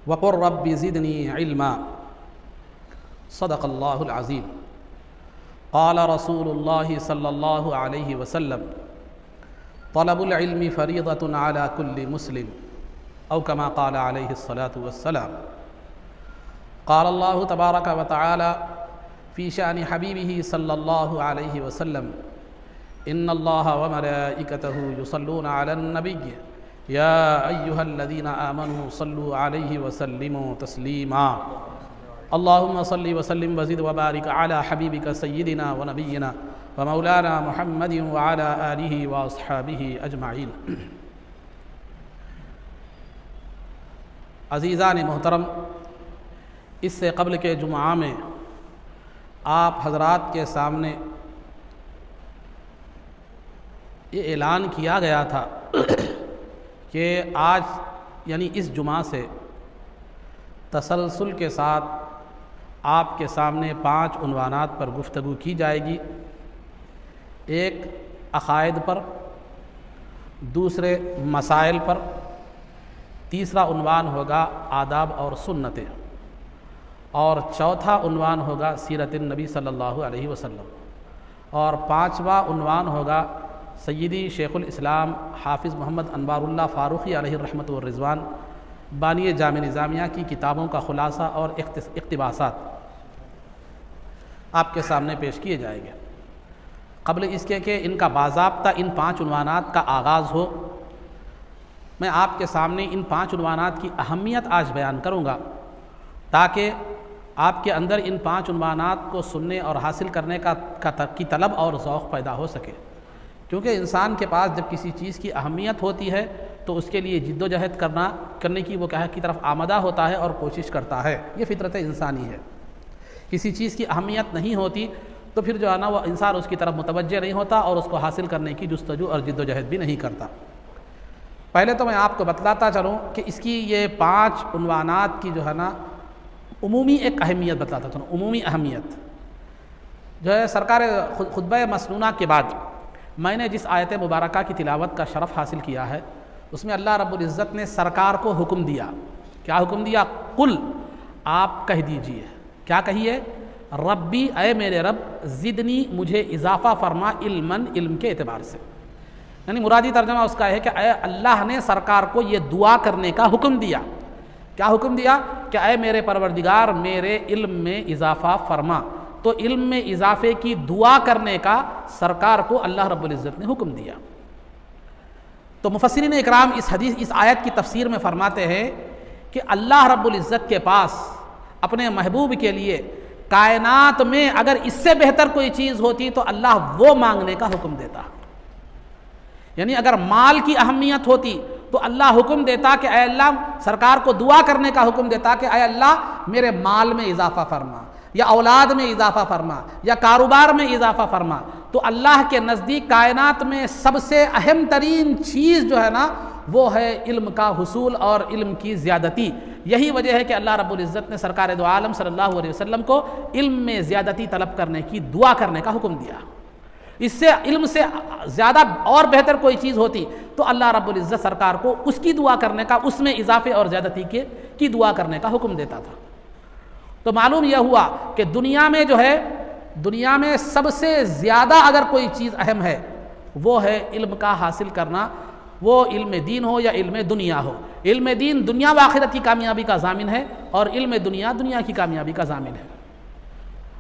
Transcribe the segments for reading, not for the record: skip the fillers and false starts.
वक़ुर rabbi ज़िदनी इल्मा। सदक़ल्लाहुल अज़ीम। क़ाल रसूलुल्लाहि सल्लल्लाहु अलैहि वसल्लम तलबुल इल्मि फ़रीदतुन अला कुल्लि मुस्लिम औ कमा क़ाल अलैहिस्सलातु वस्सलाम। क़ाल अल्लाहु तबारक व तआला फ़ी शानि हबीबिही सल्लल्लाहु अलैहि वसल्लम इन्नल्लाह व मलाइकतहु युसल्लूना अलन नबिय्य या अय्युहल्लज़ीना आमनू सल्लू अलैहि वसल्लिमू तस्लीमा। अल्लाहुम्मा सल्लि वसल्लिम वज़िद व बारिक अला हबीबिका सय्यिदिना व नबिय्यिना व मौलाना मुहम्मदिन व अला आलिहि व अस्हाबिहि अजमाइन। अज़ीज़ान मोहतरम, इससे क़ब्ल के जुमा में आप हज़रात के सामने ये ऐलान किया गया था कि आज यानी इस जुमा से तसलसल के साथ आपके सामने 5 उन्वानात पर गुफ्तगू की जाएगी। एक अक़ायद पर, दूसरे मसाइल पर, तीसरा उन्वान होगा आदाब और सुन्नतें, और चौथा उन्वान होगा सीरत नबी सल्लल्लाहु अलैहि वसल्लम, और 5वां उन्वान होगा सय्यदी शेखुल इस्लाम हाफिज़ मोहम्मद अनवारुल्लाह फ़ारूक़ी अलैहि रहमत व रिज़वान बानी जामे निज़ामिया की किताबों का ख़ुलासा और इक़्तिबासात आपके सामने पेश किए जाएंगे। क़ब्ल इसके कि इनका बाज़ाब्ता इन 5 उन्वानात का आगाज़ हो, मैं आपके सामने इन 5 उन्वानात की अहमियत आज बयान करूँगा ताकि आपके अंदर इन 5 उन्वानात को सुनने और हासिल करने की तलब और ज़ौक़ पैदा हो सके। क्योंकि इंसान के पास जब किसी चीज़ की अहमियत होती है तो उसके लिए जिद्दोजहद करने की वो की तरफ आमदा होता है और कोशिश करता है। ये फ़ितरत इंसानी है। किसी चीज़ की अहमियत नहीं होती तो फिर जो है ना वो इंसान उसकी तरफ मुतवज्जे नहीं होता और उसको हासिल करने की जुस्तजू और जिद्दोजहद भी नहीं करता। पहले तो मैं आपको बतलाता चलूँ कि इसकी ये 5 उन्वानात की जो है ना उमूमी एक अहमियत बतलाता चलूँ। उमूमी अहमियत जो है, सरकार खुतबा मसनूना के बाद मैंने जिस आयत मुबारका की तिलावत का शरफ़ हासिल किया है उसमें अल्लाह रब्बुल इज़्ज़त ने सरकार को हुक्म दिया। क्या हुक्म दिया? कुल, आप कह दीजिए। क्या कहिए? रब्बी, अय मेरे रब, ज़िदनी, मुझे इजाफ़ा फरमा, इल्मन, इल्म के एतबार से। यानी मुरादी तर्जमा उसका है कि अय अल्लाह ने सरकार को ये दुआ करने का हुक्म दिया। क्या हुक्म दिया? कि अय मेरे परवरदिगार, मेरे इल्म में इजाफ़ा फरमा। तो इल्म में इजाफ़े की दुआ करने का सरकार को अल्लाह रब्बुल इज़्ज़त ने हुक्म दिया। तो मुफस्सिरीन इकराम इस आयत की तफसीर में फरमाते हैं कि अल्लाह रब्बुल इज़्ज़त के पास अपने महबूब के लिए कायनात में अगर इससे बेहतर कोई चीज़ होती तो अल्लाह वो मांगने का हुक्म देता। यानी अगर माल की अहमियत होती तो अल्लाह हुक्म देता कि अय अल्लाह, सरकार को दुआ करने का हुक्म देता कि अय अल्लाह मेरे माल में इजाफ़ा फरमा, या औलाद में इजाफ़ा फरमा, या कारोबार में इजाफ़ा फरमा। तो अल्लाह के नज़दीक कायनात में सबसे अहम तरीन चीज़ जो है ना वो है इल्म का हुसूल और इल्म की ज़्यादती। यही वजह है कि अल्लाह रब्बुल इज़्ज़त ने सरकार दो आलम सल्लल्लाहु अलैहि वसल्लम को इल्म में ज़्यादती तलब करने की, दुआ करने का हुक्म दिया। इससे इल्म से ज़्यादा और बेहतर कोई चीज़ होती तो अल्लाह रब्बुल इज़्ज़त सरकार को उसकी दुआ करने का, उसमें इजाफ़े और ज़्यादती की दुआ करने का हुक्म देता था। तो मालूम यह हुआ कि दुनिया में जो है, दुनिया में सबसे ज़्यादा अगर कोई चीज़ अहम है वो है इल्म का हासिल करना, वो इल्म दीन हो या इल्म दुनिया हो। इल्म दीन दुनिया व आखिरत की कामयाबी का ज़ामिन है और इल्म दुनिया दुनिया की कामयाबी का ज़ामिन है।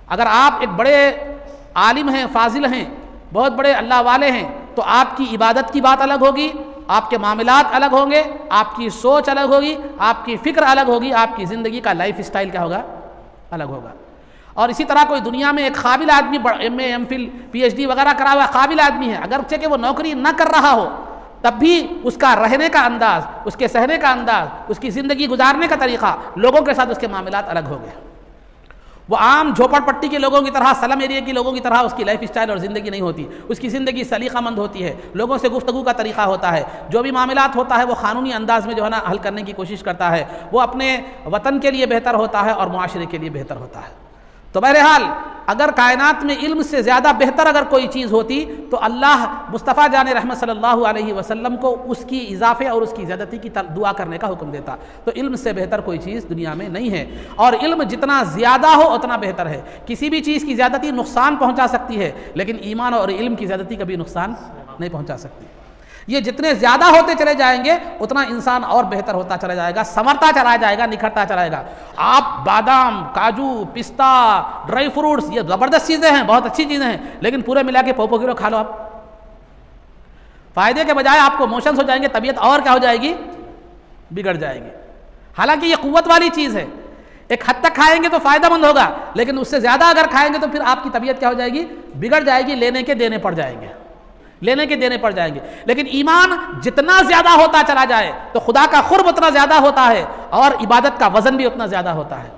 अगर आप एक बड़े आलिम हैं, फाजिल हैं, बहुत बड़े अल्लाह वाले हैं तो आपकी इबादत की बात अलग होगी, आपके मामलात अलग होंगे, आपकी सोच अलग होगी, आपकी फ़िक्र अलग होगी, आपकी ज़िंदगी का लाइफ स्टाइल क्या होगा? अलग होगा। और इसी तरह कोई दुनिया में एक काबिल आदमी, MA MPhil PhD वगैरह करा हुआ काबिल आदमी है, अगर कि वो नौकरी न कर रहा हो तब भी उसका रहने का अंदाज़, उसके सहने का अंदाज़, उसकी ज़िंदगी गुजारने का तरीक़ा, लोगों के साथ उसके मामलात अलग हो गए। वो आम झोपड़पट्टी के लोगों की तरह, सलम एरिया के लोगों की तरह उसकी लाइफ स्टाइल और ज़िंदगी नहीं होती। उसकी ज़िंदगी सलीक़ामंद होती है, लोगों से गुफ्तगू का तरीक़ा होता है, जो भी मामलात होता है वो क़ानूनी अंदाज़ में जो है ना हल करने की कोशिश करता है। वो अपने वतन के लिए बेहतर होता है और मुआशरे के लिए बेहतर होता है। तो बहरहाल अगर कायनात में इल्म से ज़्यादा बेहतर अगर कोई चीज़ होती तो अल्लाह मुस्तफ़ा जान रहमत सल्लल्लाहु अलैहि वसल्लम को उसकी इजाफे और उसकी ज़्यादती की दुआ करने का हुक्म देता। तो इल्म से बेहतर कोई चीज़ दुनिया में नहीं है, और इल्म जितना ज़्यादा हो उतना बेहतर है। किसी भी चीज़ की ज़्यादती नुकसान पहुँचा सकती है, लेकिन ईमान और इल्म की ज़्यादती कभी नुकसान नहीं पहुँचा सकती। ये जितने ज़्यादा होते चले जाएंगे उतना इंसान और बेहतर होता चला जाएगा, संवरता चला जाएगा, निखरता चला जाएगा। आप बादाम, काजू, पिस्ता, ड्राई फ्रूट्स, ये ज़बरदस्त चीज़ें हैं, बहुत अच्छी चीज़ें हैं, लेकिन पूरे मिला के 5 किलो खा लो आप, फ़ायदे के बजाय आपको मोशंस हो जाएंगे, तबीयत और क्या हो जाएगी, बिगड़ जाएगी। हालांकि ये क़ुव्वत वाली चीज़ है, एक हद तक खाएंगे तो फ़ायदेमंद होगा, लेकिन उससे ज़्यादा अगर खाएंगे तो फिर आपकी तबीयत क्या हो जाएगी, बिगड़ जाएगी, लेने के देने पड़ जाएंगे, लेने के देने पड़ जाएंगे। लेकिन ईमान जितना ज़्यादा होता चला जाए तो खुदा का खुर्ब उतना ज़्यादा होता है और इबादत का वज़न भी उतना ज़्यादा होता है।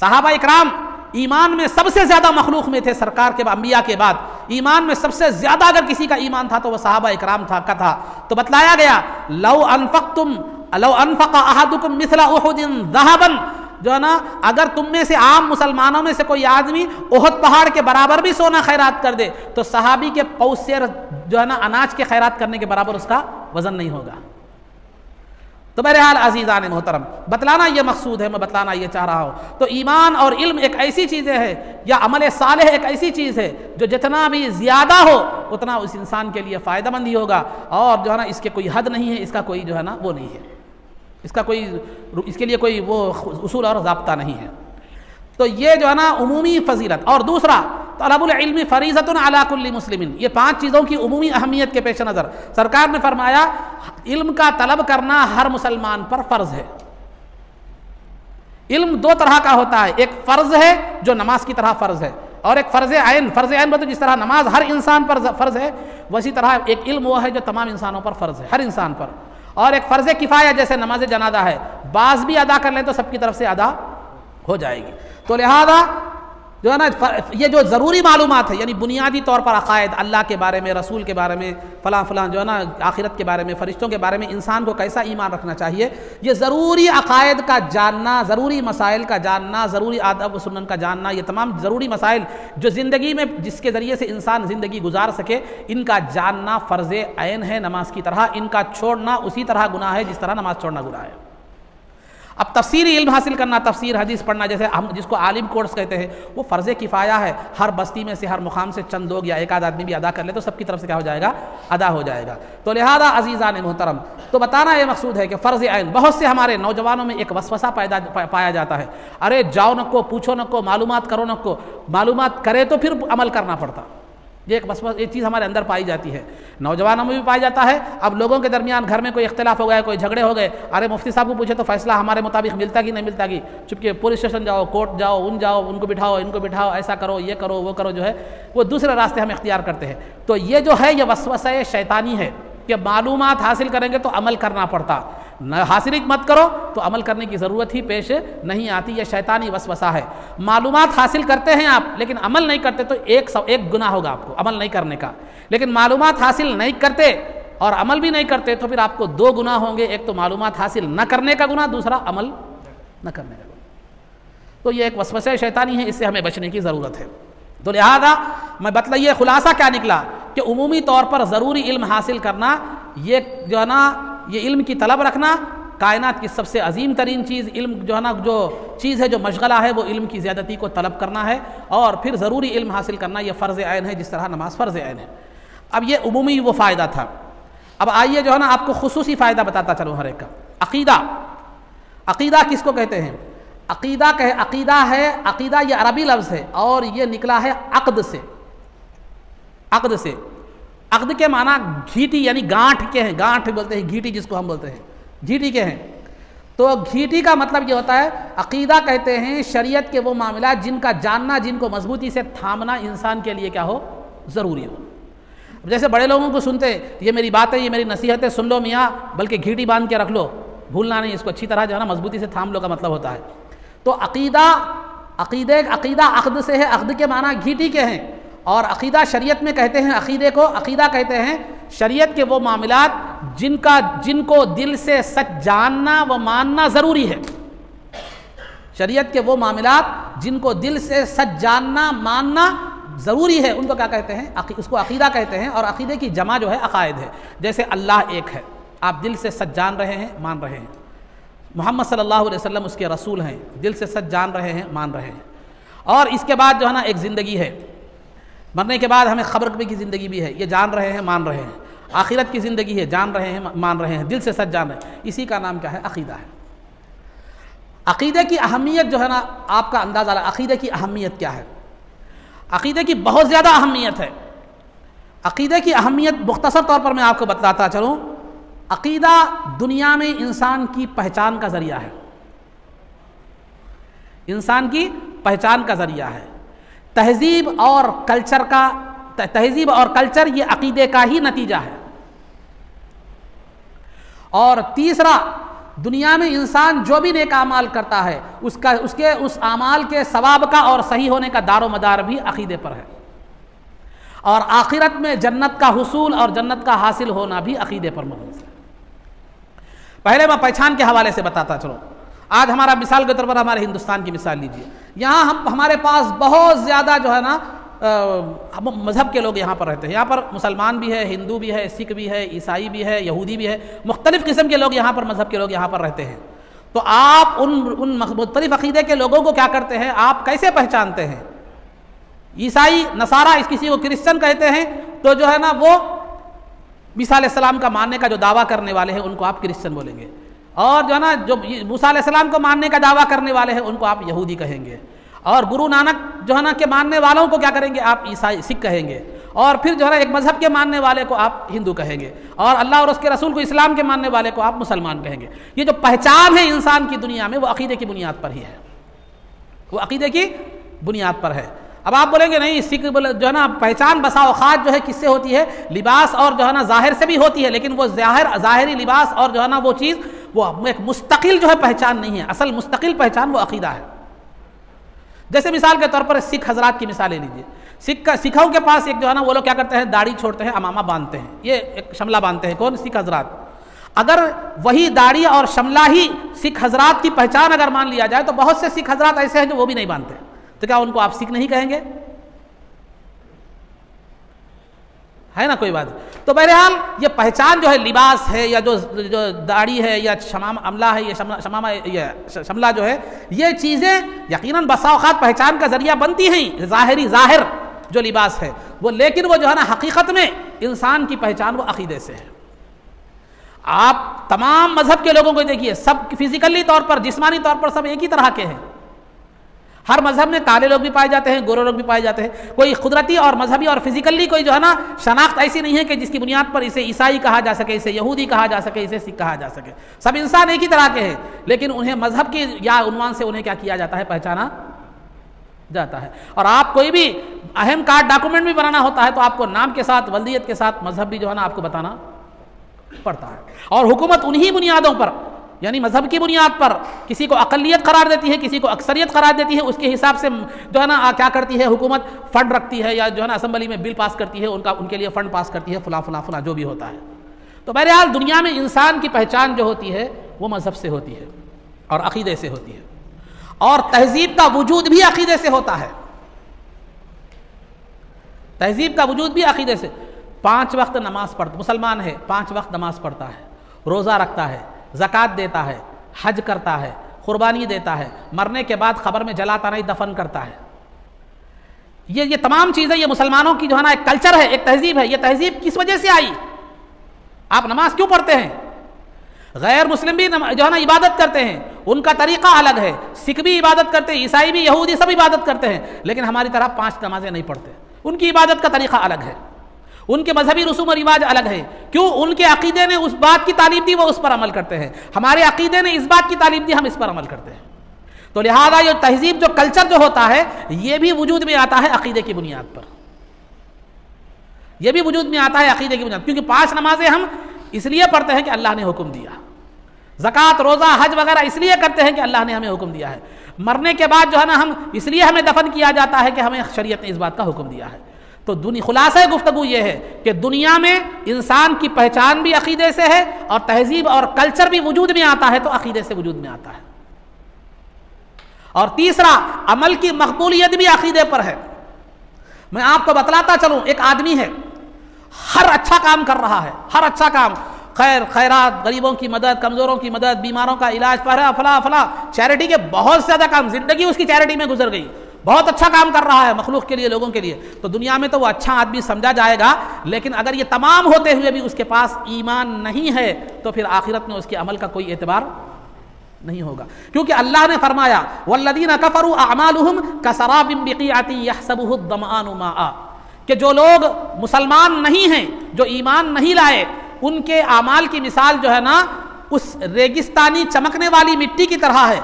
सहाबा इकराम ईमान में सबसे ज़्यादा मखलूक में थे, सरकार के अंबिया के बाद ईमान में सबसे ज़्यादा अगर किसी का ईमान था तो वह सहाबा इकराम था। तो बतलाया गया, लौ अनफ़क़ अहदुकुम मिस्ला उहुदिन ज़हबन, जो है ना, अगर तुम में से आम मुसलमानों में से कोई आदमी उहद पहाड़ के बराबर भी सोना खैरात कर दे तो सहाबी के पौसेर जो है ना अनाज के खैरात करने के बराबर उसका वजन नहीं होगा। तो बहरहाल अजीज़ान मोहतरम, बतलाना ये मकसूद है, मैं बतलाना ये चाह रहा हूँ। तो ईमान और इल्म एक ऐसी चीज़ें हैं, या अमल सालेह एक ऐसी चीज़ है जो जितना भी ज़्यादा हो उतना उस इंसान के लिए फ़ायदेमंद ही होगा, और जो है ना इसके कोई हद नहीं है, इसका कोई जो है ना वो नहीं है, इसका कोई, इसके लिए कोई वो उसूल और ज़ाब्ता नहीं है। तो ये जो है ना उमूमी फजीलत। और दूसरा, तलबुल इल्मी फरीज़तुन अला कुल्ली मुस्लिमिन, ये 5 चीज़ों की उमूमी अहमियत के पेश नज़र सरकार ने फरमाया इल्म का तलब करना हर मुसलमान पर फ़र्ज़ है। इल्म 2 तरह का होता है, एक फ़र्ज़ है जो नमाज की तरह फ़र्ज़ है, और एक फ़र्ज़ ऐन। फ़र्ज़ ऐन मतलब जिस तरह नमाज हर इंसान पर फ़र्ज़ है, वैसी तरह एक इल्म वो है जो तमाम इंसानों पर फ़र्ज़ है, हर इंसान पर। और एक फ़र्ज़ किफ़ाया जैसे नमाज जनाजा है, बाज़ भी अदा कर लें तो सबकी तरफ से अदा हो जाएगी। तो लिहाजा जो है ना ये जो ज़रूरी मालूमात है, यानी बुनियादी तौर पर अक़ायद, अल्लाह के बारे में, रसूल के बारे में, फ़लाँ फ़लाँ जो है ना आखिरत के बारे में, फ़रिश्तों के बारे में इंसान को कैसा ईमान रखना चाहिए, ये ज़रूरी अक़ायद का जानना, ज़रूरी मसाइल का जानना, ज़रूरी आदब व सुन्नत का जानना, ये तमाम ज़रूरी मसाइल जो ज़िंदगी में जिसके ज़रिए से इंसान ज़िंदगी गुजार सके, इनका जानना फ़र्ज़ ऐन है नमाज की तरह। इनका छोड़ना उसी तरह गुनाह है जिस तरह नमाज छोड़ना गुनाह है। अब तफसीरी इल्म हासिल करना, तफसीर हदीस पढ़ना, जैसे हम जिसको आलिम कोर्स कहते हैं, वो फ़र्ज़ किफ़ाया है। हर बस्ती में से, हर मुकाम से चंद लोग या एक आध आदमी भी अदा कर ले तो सबकी तरफ से क्या हो जाएगा, अदा हो जाएगा। तो लिहाजा अज़ीज़ान मोहतरम, तो बताना ये मकसूद है कि फ़र्ज़ ऐन, बहुत से हमारे नौजवानों में एक वसवसा पाया जाता है, अरे जाओ न को, पूछो न को, मालूमात करो न को, मालूमात करे तो फिर अमल करना पड़ता। ये एक बस एक चीज़ हमारे अंदर पाई जाती है, नौजवानों में भी पाया जाता है। अब लोगों के दरमियान घर में कोई इख्तिलाफ हो गया, कोई झगड़े हो गए, अरे मुफ्ती साहब को पूछे तो फैसला हमारे मुताबिक मिलता कि नहीं मिलता कि, चुपके पुलिस स्टेशन जाओ, कोर्ट जाओ, जाओ, उनको बिठाओ, इनको बिठाओ, ऐसा करो, ये करो, वो करो, जो है वो दूसरे रास्ते हम इख्तियार करते हैं। तो ये जो है ये वसवसा शैतानी है कि मालूमात हासिल करेंगे तो अमल करना पड़ता, न हासिल मत करो तो अमल करने की ज़रूरत ही पेश नहीं आती। यह शैतानी वसवसा है। मालूमात हासिल करते हैं आप लेकिन अमल नहीं करते तो एक गुनाह होगा आपको अमल नहीं करने का, लेकिन मालूमात हासिल नहीं करते और अमल भी नहीं करते तो फिर आपको 2 गुनाह होंगे, एक तो मालूमात हासिल न करने का गुनाह, दूसरा अमल न करने का गुनाह। तो ये एक वसवसा शैतानी है, इससे हमें बचने की ज़रूरत है। तो लिहाजा मैं बतलाइए खुलासा क्या निकला कि उमूमी तौर पर ज़रूरी इल्म हासिल करना, ये जो है ना ये इल्म की तलब रखना कायनात की सबसे अजीम तरीन चीज़, इल्म जो है ना जो चीज़ है, जो मशगला है, वो इल्म की ज़्यादती को तलब करना है और फिर ज़रूरी इल्म हासिल करना, ये फ़र्ज़ ऐन है जिस तरह नमाज फ़र्ज़ ऐन है। अब ये उमूमी वो फ़ायदा था। अब आइए जो है ना आपको खुसूसी फ़ायदा बताता चलूँ हर एक का। अक़ीदा, अक़ीदा किसको कहते हैं? अक़ीदा है, अक़ीदा ये अरबी लफ्ज़ है और ये निकला है अक़द से। अक़द से, अक़द के माना घीटी यानी गांठ के हैं, गांठ बोलते हैं, घीटी जिसको हम बोलते हैं, घीटी के हैं। तो घीटी का मतलब ये होता है, अक़ीदा कहते हैं शरीयत के वो मामला जिनका जानना, जिनको मजबूती से थामना इंसान के लिए क्या हो, ज़रूरी हो। जैसे बड़े लोगों को सुनते, ये मेरी बात है, ये मेरी नसीहत है, सुन लो मियाँ, बल्कि घीटी बांध के रख लो, भूलना नहीं, इसको अच्छी तरह जो है ना मजबूती से थाम लो का मतलब होता है। तो अक़ीदा अक़द से है, अक़द के माना घीटी के हैं और अक़ीदा शरीयत में कहते हैं, अक़ीदे को अक़ीदा कहते हैं शरीयत के वो मामलात जिनको दिल से सच जानना व मानना ज़रूरी है। शरीयत के वो मामलात जिनको दिल से सच जानना मानना ज़रूरी है उनको क्या कहते हैं? उसको अक़ीदा कहते हैं। और अक़ीदे की जमा जो है अक़ायद है। जैसे अल्लाह एक है, आप दिल से सच जान रहे हैं, मान रहे हैं। मोहम्मद सल्लल्लाहु अलैहि वसल्लम उसके रसूल हैं, दिल से सच जान रहे हैं, मान रहे हैं। और इसके बाद जो है ना एक ज़िंदगी है, मरने के बाद हमें ख़ब्र की ज़िंदगी भी है, ये जान रहे हैं, मान रहे हैं। आखिरत की ज़िंदगी है, जान रहे हैं, मान रहे हैं, दिल से सच जान रहे हैं। इसी का नाम क्या है? अक़ीदा है। अक़ीदे की अहमियत जो है ना, आपका अंदाज़ा लगा अक़ीदे की अहमियत क्या है? अक़ीदे की बहुत ज़्यादा अहमियत है। अक़ीदे की अहमियत मुख्तसर तौर पर मैं आपको बताता चलूँ। अक़ीदा दुनिया में इंसान की पहचान का ज़रिया है, इंसान की पहचान का ज़रिया है। तहज़ीब और कल्चर ये अक़ीदे का ही नतीजा है। और तीसरा, दुनिया में इंसान जो भी नेक आमाल करता है उसके उस आमाल के सवाब का और सही होने का दारो मदार भी अक़ीदे पर है। और आखिरत में जन्नत का हुसूल और जन्नत का हासिल होना भी अक़ीदे पर मबनी है। पहले मैं पहचान के हवाले से बताता चलो। आज हमारा मिसाल के तौर पर हमारे हिंदुस्तान की मिसाल लीजिए। यहाँ हमारे पास बहुत ज़्यादा जो है ना मज़हब के लोग यहाँ पर रहते हैं। यहाँ पर मुसलमान भी है, हिंदू भी है, सिख भी है, ईसाई भी है, यहूदी भी है, मुख्तलिफ़ किस्म के लोग यहाँ पर, मज़हब के लोग यहाँ पर रहते हैं। तो आप उन मुख्तलिफ़ अक़ीदे के लोगों को क्या करते हैं? आप कैसे पहचानते हैं? ईसाई नसारा किसी को क्रिश्चन कहते हैं तो जो है ना वो मूसा अलैहिस्सलाम का मानने का जो दावा करने वाले हैं उनको आप क्रिश्चियन बोलेंगे। और जो है ना जो मूसा अलैहिस्सलाम को मानने का दावा करने वाले हैं उनको आप यहूदी कहेंगे। और गुरु नानक जो है ना के मानने वालों को क्या करेंगे? आप ईसाई सिख कहेंगे। और फिर जो है ना एक मज़हब के मानने वाले को आप हिंदू कहेंगे। और अल्लाह और उसके रसूल को, इस्लाम के मानने वाले को आप मुसलमान कहेंगे। ये जो पहचान है इंसान की दुनिया में वो अक़ीदे की बुनियाद पर ही है, वो अक़ीदे की बुनियाद पर है। अब आप बोलेंगे नहीं, सिख जो है ना पहचान बसा औक़ात जो है किससे होती है? लिबास और जो है ना ज़ाहिर से भी होती है, लेकिन वो ज़ाहिरी लिबास और जो है ना वो चीज़ वो एक मुस्तकिल जो है पहचान नहीं है। असल मुस्तकिल पहचान वो अक़ीदा है। जैसे मिसाल के तौर पर सिख हजरात की मिसाल ले लीजिए। सिखों के पास एक जो है ना वो लोग क्या करते हैं? दाढ़ी छोड़ते हैं, अमामा बांधते हैं, ये एक शमला बांधते हैं। कौन? सिख हजरात। अगर वही दाढ़ी और शमला ही सिख हजरात की पहचान अगर मान लिया जाए तो बहुत से सिख हजरात ऐसे हैं जो वो भी नहीं बांधते, तो क्या उनको आप सिख नहीं कहेंगे? है ना कोई बात। तो बहरहाल ये पहचान जो है, लिबास है या जो दाढ़ी है या अमला है या शमला जो है, ये चीज़ें यकीनन बसा औक़ात पहचान का ज़रिया बनती हैं, ज़ाहिर जो लिबास है वो, लेकिन वो जो है ना हकीकत में इंसान की पहचान वो अक़ीदे से है। आप तमाम मज़हब के लोगों को देखिए, सब फिज़िकली तौर पर, जिस्मानी तौर पर सब एक ही तरह के हैं। हर मज़हब में काले लोग भी पाए जाते हैं, गोरे लोग भी पाए जाते हैं। कोई कुदरती और मजहबी और फिजिकली कोई जो है ना शनाख्त ऐसी नहीं है कि जिसकी बुनियाद पर इसे ईसाई कहा जा सके, इसे यहूदी कहा जा सके, इसे सिख कहा जा सके। सब इंसान एक ही तरह के हैं, लेकिन उन्हें मजहब के या उन्वान से उन्हें क्या किया जाता है? पहचाना जाता है। और आप कोई भी अहम कार्ड डॉक्यूमेंट भी बनाना होता है तो आपको नाम के साथ, वल्दियत के साथ मजहब भी जो है ना आपको बताना पड़ता है। और हुकूमत उन्हीं बुनियादों पर, यानी मजहब की बुनियाद पर किसी को अक़लियत करार देती है, किसी को अक्सरियत करार देती है। उसके हिसाब से जो है ना क्या करती है हुकूमत? फ़ंड रखती है या जो है ना असम्बली में बिल पास करती है, उनके लिए फ़ंड पास करती है, फला जो भी होता है। तो बहरहाल दुनिया में इंसान की पहचान जो होती है वो मजहब से होती है और अक़ीदे से होती है। और तहज़ीब का वजूद भी अक़ीदे से होता है। तहज़ीब का वजूद भी अक़ीदे से। 5 वक्त नमाज पढ़ता, मुसलमान है, 5 वक्त नमाज पढ़ता है, रोज़ा रखता है, ज़कात देता है, हज करता है, क़ुरबानी देता है, मरने के बाद ख़बर में जलाता नहीं, दफन करता है। ये तमाम चीज़ें ये मुसलमानों की जो है ना एक कल्चर है, एक तहज़ीब है। ये तहज़ीब किस वजह से आई? आप नमाज क्यों पढ़ते हैं? गैर मुस्लिम भी जो है ना इबादत करते हैं, उनका तरीक़ा अलग है। सिख भी इबादत करते हैं, ईसाई भी, यहूदी सब इबादत करते हैं, लेकिन हमारी तरह 5 नमाजें नहीं पढ़ते। उनकी इबादत का तरीक़ा अलग है, उनके मजहबी रसूम और रिवाज अलग है। क्यों? उनके अक़ीदे ने उस बात की तालीम दी, वो उस पर अमल करते हैं। हमारे अक़ीदे ने इस बात की तालीम दी, हम इस पर अमल करते हैं। तो लिहाजा ये तहज़ीब जो कल्चर जो होता है ये भी वजूद में आता है अक़ीदे की बुनियाद पर। यह भी वजूद में आता है अक़ीदे की बुनियाद, क्योंकि 5 नमाजें हम इसलिए पढ़ते हैं कि अल्लाह ने हुक्म दिया। ज़कात, रोज़ा, हज वगैरह इसलिए करते हैं कि अल्लाह ने हमें हुक्म दिया है। मरने के बाद जो है ना हम इसलिए हमें दफन किया जाता है कि हमें शरीयत ने इस बात का हुक्म दिया है। तो खुलासा गुफ्तगू ये है कि दुनिया में इंसान की पहचान भी अक़ीदे से है और तहज़ीब और कल्चर भी वजूद में आता है तो अक़ीदे से वजूद में आता है। और तीसरा, अमल की मकबूलियत भी अकीदे पर है। मैं आपको बतलाता चलूं, एक आदमी है, हर अच्छा काम कर रहा है, हर अच्छा काम, खैर खैरात, गरीबों की मदद, कमज़ोरों की मदद, बीमारों का इलाज, फला फला चैरिटी के बहुत ज़्यादा काम, जिंदगी उसकी चैरिटी में गुजर गई, बहुत अच्छा काम कर रहा है मखलूक के लिए, लोगों के लिए। तो दुनिया में तो वो अच्छा आदमी समझा जाएगा, लेकिन अगर ये तमाम होते हुए भी उसके पास ईमान नहीं है तो फिर आखिरत में उसके अमल का कोई एतबार नहीं होगा। क्योंकि अल्लाह ने फरमाया, वल्लदीना कफरू अअमालुहुम कसराबिन बिक़ीअतिन यहसबुहु अद-दमआनु माआ, कि जो लोग मुसलमान नहीं हैं, जो ईमान नहीं लाए, उनके आमाल की मिसाल जो है ना, उस रेगिस्तानी चमकने वाली मिट्टी की तरह है।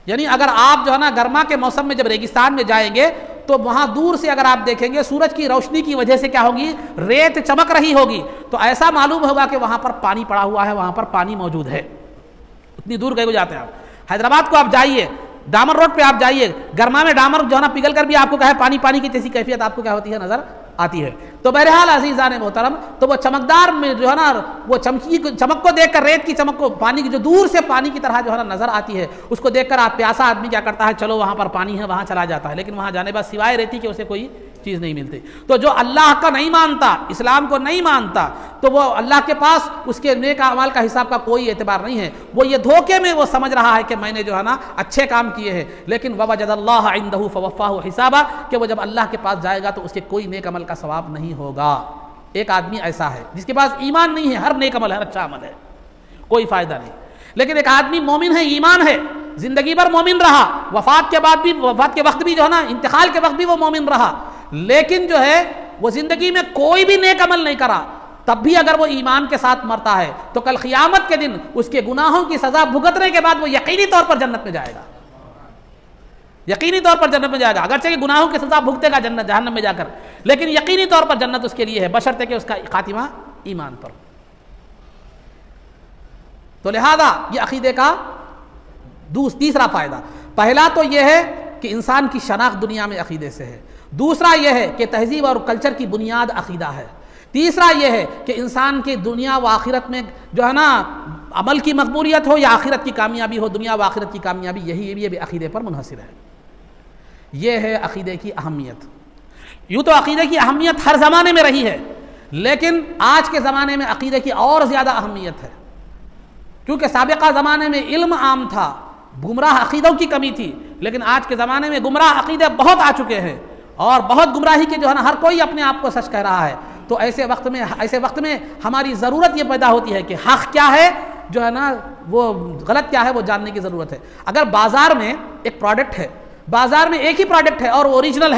यानी अगर आप जो है ना गर्मा के मौसम में जब रेगिस्तान में जाएंगे तो वहां दूर से अगर आप देखेंगे सूरज की रोशनी की वजह से क्या होगी, रेत चमक रही होगी, तो ऐसा मालूम होगा कि वहां पर पानी पड़ा हुआ है, वहां पर पानी मौजूद है। उतनी दूर गए हो जाते हैं आप। हैदराबाद को आप जाइए, डामर रोड पे आप जाइए, गर्मा में डामर जो है ना पिघल कर भी आपको क्या है, पानी पानी की जैसी कैफियत आपको क्या होती है, नजर आती है। तो बहरहाल अज़ीज़ान मोहतरम, तो वो चमकदार में जो है ना, वो चमक को देखकर, रेत की चमक को, पानी की जो दूर से पानी की तरह जो है ना नजर आती है, उसको देखकर आप प्यासा आदमी क्या करता है, चलो वहां पर पानी है, वहां चला जाता है, लेकिन वहां जाने बाद सिवाय रेती के उसे कोई चीज़ नहीं मिलती। तो जो अल्लाह का नहीं मानता, इस्लाम को नहीं मानता, तो वो अल्लाह के पास उसके नेक अमाल का हिसाब का कोई एतबार नहीं है। वो ये धोखे में वो समझ रहा है कि मैंने जो है ना अच्छे काम किए हैं, लेकिन ववजदल्लाह इंदहु फवफ़ाहु हिसाबा, कि वो जब अल्लाह के पास जाएगा तो उसके कोई नेक अमल का सवाब नहीं होगा। एक आदमी ऐसा है जिसके पास ईमान नहीं है, हर नेक अमल, हर अच्छा अमल है, कोई फायदा नहीं। लेकिन एक आदमी मोमिन है, ईमान है, जिंदगी भर मोमिन रहा, वफात के बाद भी, वफात के वक्त भी जो है ना, इंतकाल के वक्त भी वो मोमिन रहा, लेकिन जो है वो जिंदगी में कोई भी नेक अमल नहीं करा, तब भी अगर वो ईमान के साथ मरता है तो कल क़ियामत के दिन उसके गुनाहों की सजा भुगतने के बाद वो यकीनी तौर पर जन्नत में जाएगा, यकीनी तौर पर जन्नत में जाएगा। अगरचे कि गुनाहों की सजा भुगतेगा जन्नत जहन्नम में जाकर, लेकिन यकीनी तौर पर जन्नत उसके लिए है, बशर्ते कि उसका खातिमा ईमान पर। तो लिहाजा ये अकीदे का तीसरा फायदा, पहला तो यह है कि इंसान की शनाख्त दुनिया में अकीदे से है, दूसरा यह है कि तहजीब और कल्चर की बुनियाद अकीदा है, तीसरा यह है कि इंसान की दुनिया व आखिरत में जो है ना अमल की मकबूलियत हो या आखिरत की कामयाबी हो, दुनिया व आखिरत की कामयाबी ये भी अकीदे पर मुनहसिर है। यह है अकीदे की अहमियत। यूँ तो अकीदे की अहमियत हर ज़माने में रही है, लेकिन आज के ज़माने में अकीदे की और ज़्यादा अहमियत है, क्योंकि साबिक़ा ज़माने में इल्म आम था, गुमराह अकीदों की कमी थी, लेकिन आज के ज़माने में गुमराह अकीदे बहुत आ चुके हैं और बहुत गुमराही के जो है ना हर कोई अपने आप को सच कह रहा है। तो ऐसे वक्त में हमारी ज़रूरत ये पैदा होती है कि हक़ क्या है, जो है ना वो गलत क्या है, वो जानने की ज़रूरत है। अगर बाज़ार में एक प्रोडक्ट है, बाज़ार में एक ही प्रोडक्ट है और वो ओरिजिनल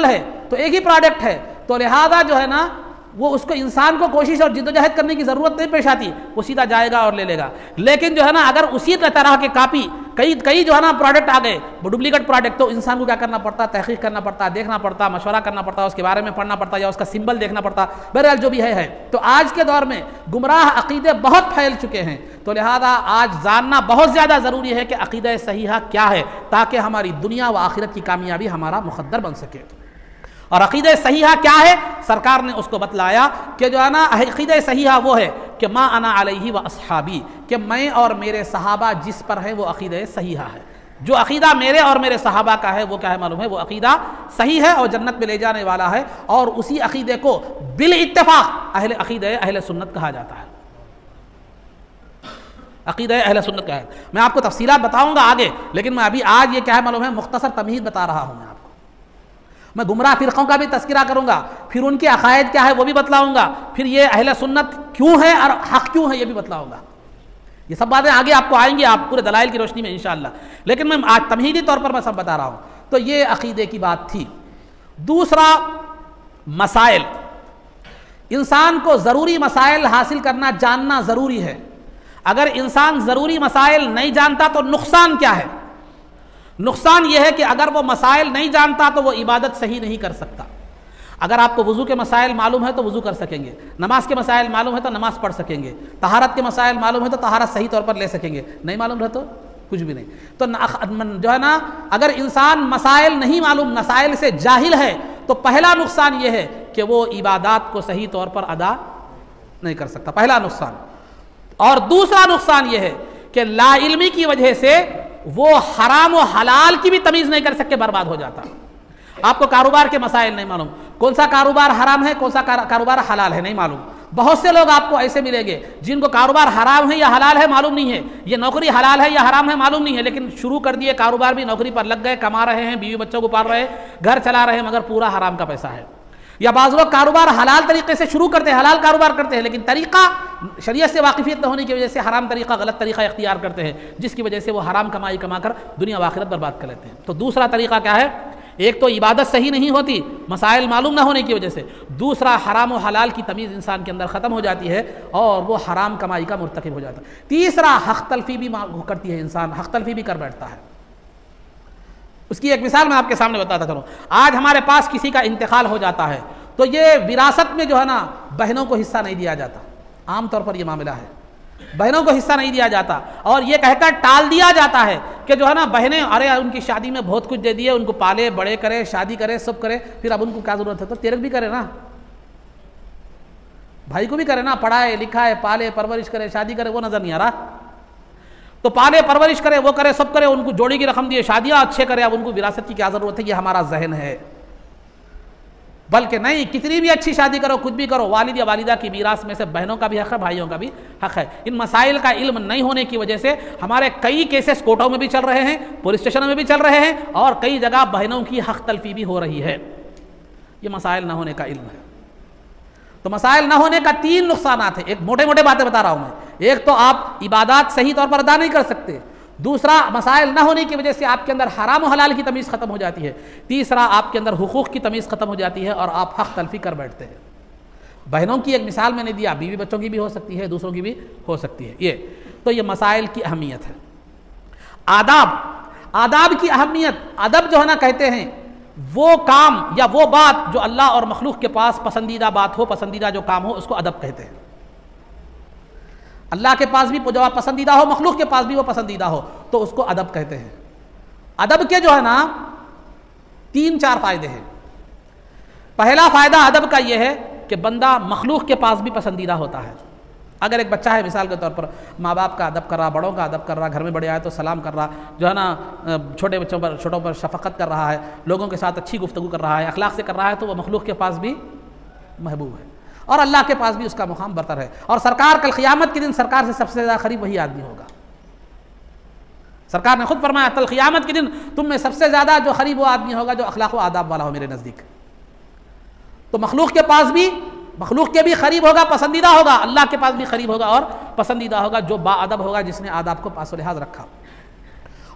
है, तो एक ही प्रोडक्ट है, तो लिहाजा जो है ना वो उसको इंसान को कोशिश और जिद्दोजहद करने की ज़रूरत नहीं पेश आती, वो सीधा जाएगा और ले लेगा। लेकिन जो है ना अगर उसी तरह के कापी कई जो है ना प्रोडक्ट आ गए, वो डुप्लीकेट प्रोडक्ट, तो इंसान को क्या करना पड़ता, तहकीक करना पड़ता, देखना पड़ता, मशवरा करना पड़ता, उसके बारे में पढ़ना पड़ता या उसका सिंबल देखना पड़ता, बहरहाल जो भी है। तो आज के दौर में गुमराह अकीदे बहुत फैल चुके हैं, तो लिहाजा आज जानना बहुत ज़्यादा ज़रूरी है कि अकीदा सहीहा क्या है, ताकि हमारी दुनिया व आखिरत की कामयाबी हमारा मुक़द्दर बन सके। और अकीदा सहीहा क्या है, सरकार ने उसको बतलाया कि जो है ना अकीदा सहीहा वो है कि मा अना अलैहि व अस्हाबी, कि मैं और मेरे सहाबा जिस पर है वो अकीदा सहीहा है। जो अकीदा मेरे और मेरे सहाबा का है वो क्या है मालूम है, वो अकीदा सही है और जन्नत में ले जाने वाला है, और उसी अकीदे को बिल इत्तेफाक अहले सुन्नत कहा जाता है। अकीदा अहले सुन्नत का है। मैं आपको तफसीलात बताऊंगा आगे, लेकिन मैं अभी आज ये क्या है मालूम है, मुख्तसर तमहीद बता रहा हूँ। मैं गुमराह फ़िरक़ों का भी तज़किरा करूँगा, फिर उनके अक़ायद क्या है वो भी बतलाऊँगा, फिर ये अहले सुन्नत क्यों है और हक़ क्यों है ये भी बतलाऊँगा। ये सब बातें आगे आपको आएंगी, आप पूरे दलाइल की रोशनी में इंशाअल्लाह, लेकिन मैं आज तमहीदी तौर पर मैं सब बता रहा हूँ। तो ये अक़ीदे की बात थी। दूसरा, मसाइल, इंसान को ज़रूरी मसाइल हासिल करना, जानना ज़रूरी है। अगर इंसान ज़रूरी मसाइल नहीं जानता तो नुकसान क्या है? नुकसान यह है कि अगर वो मसाइल नहीं जानता तो वो इबादत सही नहीं कर सकता। अगर आपको वज़ू के मसाइल मालूम है तो वज़ू कर सकेंगे, नमाज के मसाइल मालूम है तो नमाज पढ़ सकेंगे, तहारत के मसाइल मालूम है तो तहारत सही तौर पर ले सकेंगे, नहीं मालूम रहे तो कुछ भी नहीं। तो जो है ना अगर इंसान मसाइल नहीं मालूम, मसाइल से जाहिल है, तो पहला नुकसान यह है कि वो इबादात को सही तौर पर अदा नहीं कर सकता, पहला नुकसान। और दूसरा नुकसान यह है कि लाइल्मी की वजह से वो हराम व हलाल की भी तमीज़ नहीं कर सके, बर्बाद हो जाता। आपको कारोबार के मसाइल नहीं मालूम, कौन सा कारोबार हराम है, कौन सा कारोबार हलाल है, नहीं मालूम। बहुत से लोग आपको ऐसे मिलेंगे जिनको कारोबार हराम है या हलाल है मालूम नहीं है, ये नौकरी हलाल है या हराम है मालूम नहीं है, लेकिन शुरू कर दिए कारोबार भी, नौकरी पर लग गए, कमा रहे हैं, बीवी बच्चों को पाल रहे हैं, घर चला रहे हैं, मगर पूरा हराम का पैसा है। या बाज़ लोग कारोबार हलाल तरीके से शुरू करते हैं, हलाल कारोबार करते हैं, लेकिन तरीका शरीयत से वाकिफियत न होने की वजह से हराम तरीका, गलत तरीका इख्तियार करते हैं, जिसकी वजह से वो हराम कमाई कमाकर दुनिया व आखिरत बर्बाद कर लेते हैं। तो दूसरा तरीका क्या है? एक तो इबादत सही नहीं होती मसाइल मालूम ना होने की वजह से, दूसरा हराम और हलाल की तमीज़ इंसान के अंदर ख़त्म हो जाती है और वो हराम कमाई का मुर्तकिब हो जाता है। तीसरा हक़ तलफ़ी भी करती है, इंसान हक़ तलफ़ी भी कर बैठता है। उसकी एक मिसाल मैं आपके सामने बताता चलूँ। आज हमारे पास किसी का इंतकाल हो जाता है तो ये विरासत में जो है ना, बहनों को हिस्सा नहीं दिया जाता। आमतौर पर यह मामला है, बहनों को हिस्सा नहीं दिया जाता और ये कहकर टाल दिया जाता है कि जो है ना, बहनें अरे उनकी शादी में बहुत कुछ दे दिए, उनको पाले बड़े करे, शादी करे, सब करे, फिर अब उनको क्या ज़रूरत है? तो तेरे भी करे ना, भाई को भी करे ना, पढ़ाए लिखाए, पाले परवरिश करे, शादी करे, वो नज़र नहीं आ रहा। तो पाले परवरिश करे, वो करे, सब करे, उनको जोड़ी की रकम दिए, शादियाँ अच्छे करे, अब उनको विरासत की क्या ज़रूरत है? ये हमारा जहन है। बल्कि नहीं, कितनी भी अच्छी शादी करो, कुछ भी करो, वालिद या वालिदा की मीरास में से बहनों का भी हक़ है, भाइयों का भी हक़ है। इन मसाइल का इल्म नहीं होने की वजह से हमारे कई केसेस कोर्टों में भी चल रहे हैं, पुलिस स्टेशनों में भी चल रहे हैं और कई जगह बहनों की हक़ तलफ़ी भी हो रही है। ये मसाइल ना होने का इल्म है। तो मसाइल ना होने का 3 नुकसानात है। एक मोटे मोटे बातें बता रहा हूँ मैं। एक तो आप इबादत सही तौर पर अदा नहीं कर सकते, दूसरा मसाइल ना होने की वजह से आपके अंदर हराम और हलाल की तमीज़ ख़त्म हो जाती है, तीसरा आपके अंदर हुकूक़ की तमीज़ ख़त्म हो जाती है और आप हक़ तलफ़ी कर बैठते हैं। बहनों की एक मिसाल मैंने दिया, बीवी बच्चों की भी हो सकती है, दूसरों की भी हो सकती है। ये मसाइल की अहमियत है। आदाब की अहमियत, अदब जो है ना, कहते हैं वो काम या वो बात जो अल्लाह और मखलूक के पास पसंदीदा बात हो, पसंदीदा जो काम हो, उसको अदब कहते हैं। अल्लाह के पास भी जो पसंदीदा हो, मखलूक के पास भी वो पसंदीदा हो, तो उसको अदब कहते हैं। अदब के जो है ना 3-4 फ़ायदे हैं। पहला फ़ायदा अदब का ये है कि बंदा मखलूक के पास भी पसंदीदा होता है। अगर एक बच्चा है, मिसाल के तौर पर माँ बाप का अदब कर रहा, बड़ों का अदब कर रहा, घर में बड़े आए तो सलाम कर रहा, जो है ना छोटे बच्चों पर, छोटों पर शफ़क़त कर रहा है, लोगों के साथ अच्छी गुफ्तगू कर रहा है, अखलाक से कर रहा है, तो वह मखलूक के पास भी महबूब है और अल्लाह के पास भी उसका मुकाम बरतर है। और सरकार कल क़ियामत के दिन सरकार से सबसे ज़्यादा करीब वही आदमी होगा। सरकार ने खुद फरमाया, कल क़ियामत के दिन तुम में सबसे ज़्यादा जो करीब वो आदमी होगा जो अखलाक व आदाब वाला हो मेरे नज़दीक। तो मखलूक के पास भी, मखलूक के भी करीब होगा, पसंदीदा होगा, अल्लाह के पास भी करीब होगा और पसंदीदा होगा जो बाअदब होगा, जिसने आदाब को पास लिहाज रखा।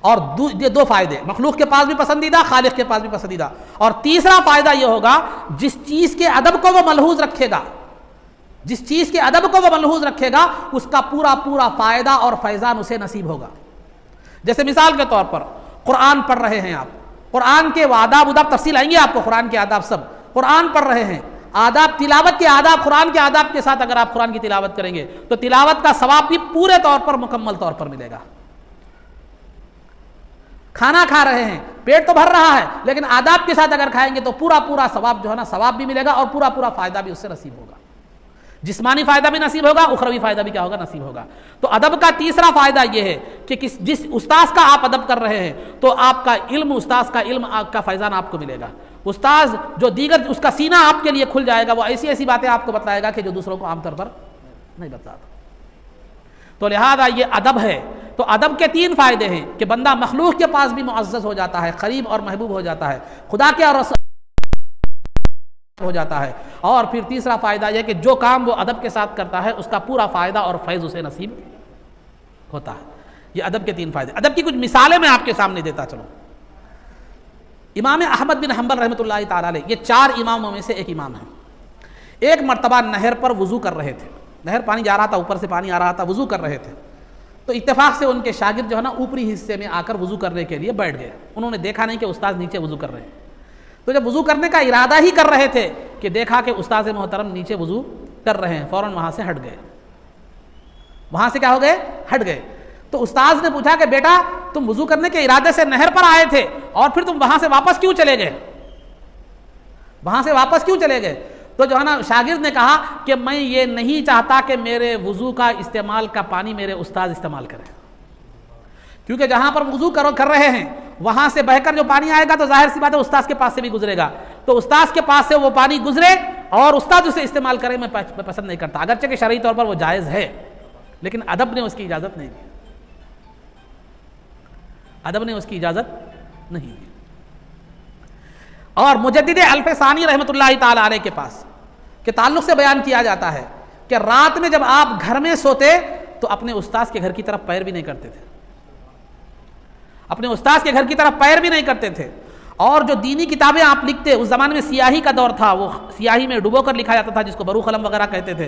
और ये 2 फ़ायदे, मखलूक के पास भी पसंदीदा, खालिक के पास भी पसंदीदा। और तीसरा फ़ायदा ये होगा, जिस चीज़ के अदब को वो मलहूज़ रखेगा, जिस चीज़ के अदब को वो मलहूज़ रखेगा, उसका पूरा पूरा फ़ायदा और फैज़ान उसे नसीब होगा। जैसे मिसाल के तौर पर कुरान पढ़ रहे हैं आप, कुरान के आदाब उदाब तफसील आएंगे आपको, कुरान के आदाब सब, कुरान पढ़ रहे हैं, आदाब तिलावत के आदाब, कुरान के आदाब के साथ अगर आप कुरान की तिलावत करेंगे तो तिलावत का सवाब भी पूरे तौर पर, मुकम्मल तौर पर मिलेगा। खाना खा रहे हैं, पेट तो भर रहा है, लेकिन आदाब के साथ अगर खाएंगे तो पूरा पूरा सवाब जो है ना, सवाब भी मिलेगा और पूरा पूरा फ़ायदा भी उससे नसीब होगा। जिस्मानी फ़ायदा भी नसीब होगा, उखरवी फ़ायदा भी क्या होगा, नसीब होगा। तो अदब का तीसरा फ़ायदा यह है कि जिस उस्ताद का आप अदब कर रहे हैं तो आपका इल्म, उस्ताद का इल्म, आपका फैज़ान आपको मिलेगा। उस्ताद जो दीगर, उसका सीना आपके लिए खुल जाएगा, वो ऐसी ऐसी बातें आपको बताएगा कि जो दूसरों को आमतौर पर नहीं बताता। तो लिहाजा ये अदब है। तो अदब के 3 फ़ायदे हैं कि बंदा मखलूक के पास भी मुअज़्ज़ज़ हो जाता है, करीब और महबूब हो जाता है, खुदा के और हो जाता है। और फिर तीसरा फ़ायदा यह कि जो काम वो अदब के साथ करता है उसका पूरा फ़ायदा और फैज़ उसे नसीब होता है। ये अदब के 3 फ़ायदे। अदब की कुछ मिसालें मैं आपके सामने देता चलूँ। इमाम अहमद बिन हम्बल रहमतुल्लाहि ताला अलैह, ये 4 इमामों में से एक इमाम है। एक मरतबा नहर पर वज़ू कर रहे थे, नहर पानी जा रहा था, ऊपर से पानी आ रहा था, वज़ू कर रहे थे। तो इत्तेफाक से उनके शागिर्द जो है ना ऊपरी हिस्से में आकर वज़ू करने के लिए बैठ गए। उन्होंने देखा नहीं कि उस्ताद नीचे वज़ू कर रहे हैं। तो जब वज़ू करने का इरादा ही कर रहे थे कि देखा कि उस्ताद मोहतरम नीचे वज़ू कर रहे हैं, फ़ौरन वहाँ से हट गए। वहाँ से क्या हो गए, हट गए। तो उस्ताद ने पूछा कि बेटा तुम वज़ू करने के इरादे से नहर पर आए थे और फिर तुम वहाँ से वापस क्यों चले गए, वहाँ से वापस क्यों चले गए? तो जो है ना शागिर्द ने कहा कि मैं ये नहीं चाहता कि मेरे वज़ू का इस्तेमाल का पानी मेरे उस्ताद इस्तेमाल करें। क्योंकि जहां पर वुजू कर रहे हैं वहां से बहकर जो पानी आएगा तो जाहिर सी बात है उस्ताद के पास से भी गुजरेगा, तो उस्ताद के पास से वो पानी गुजरे और उस्ताद उसे इस्तेमाल करे, मैं पसंद नहीं करता। अगरचे कि शरई तौर पर वो जायज़ है, लेकिन अदब ने उसकी इजाज़त नहीं दी, अदब ने उसकी इजाज़त नहीं दी। और मुजद्दिद अल्फ़सानी रहमतुल्लाहि ताला अलैह के पास के ताल्लुक़ से बयान किया जाता है कि रात में जब आप घर में सोते तो अपने उस्ताद के घर की तरफ पैर भी नहीं करते थे, अपने उस्ताद के घर की तरफ पैर भी नहीं करते थे। और जो दीनी किताबें आप लिखते, उस ज़माने में स्याही का दौर था, वो स्याही में डुबो कर लिखा जाता था जिसको बरू कलम वगैरह कहते थे,